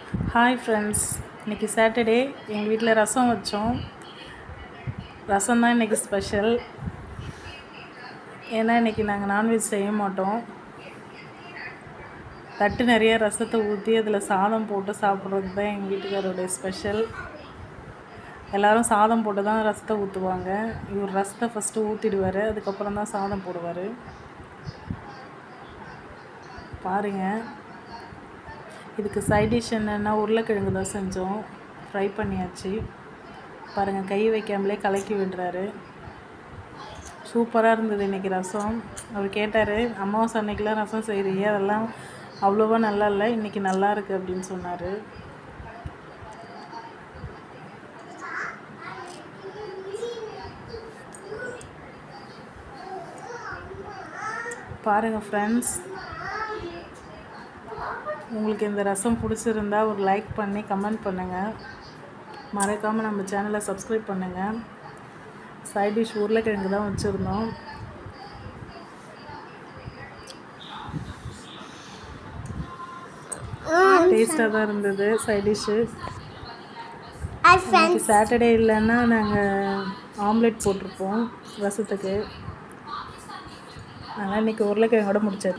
Hi friends, இன்றைக்கி Saturday எங்கள் வீட்டில் ரசம் வச்சோம். ரசம் தான் இன்றைக்கி ஸ்பெஷல். ஏன்னா இன்றைக்கி நாங்கள் நான்வெஜ் செய்ய மாட்டோம். தட்டு நிறைய ரசத்தை ஊற்றி அதில் சாதம் போட்டு சாப்பிட்றது தான் எங்கள் வீட்டுக்காரோடைய ஸ்பெஷல். எல்லோரும் சாதம் போட்டு தான் ரசத்தை ஊற்றுவாங்க. இவர் ரசத்தை ஃபஸ்ட்டு ஊற்றிடுவார், அதுக்கப்புறம் தான் சாதம் போடுவார். பாருங்கள், இதுக்கு சைட் டிஷ் என்னென்னா உருளைக்கிழங்கு தான் செஞ்சோம். ஃப்ரை பண்ணியாச்சு. பாருங்கள், கை வைக்காமலே கலக்கி விடுறாரு. சூப்பராக இருந்தது இன்றைக்கி ரசம். அவர் கேட்டார், அமாவாசை அன்னைக்கெலாம் ரசம் செய்கிறீங்க, அதெல்லாம் அவ்வளோவா நல்லா இல்லை, இன்றைக்கி நல்லா இருக்குது அப்படின்னு சொன்னார். பாருங்கள் ஃப்ரெண்ட்ஸ், உங்களுக்கு இந்த ரசம் பிடிச்சிருந்தா ஒரு லைக் பண்ணி கமெண்ட் பண்ணுங்கள். மறக்காமல் நம்ம சேனலை சப்ஸ்கிரைப் பண்ணுங்கள். சைட் டிஷ் உருளைக்கிழங்கு தான் வச்சுருந்தோம். டேஸ்ட்டாக தான் இருந்தது சைட் டிஷ்ஷு. சாட்டர்டே இல்லைன்னா நாங்கள் ஆம்லெட் போட்டிருப்போம் ரசத்துக்கு. அதனால் இன்றைக்கி உருளைக்கிழங்கோட முடிச்சாச்சு.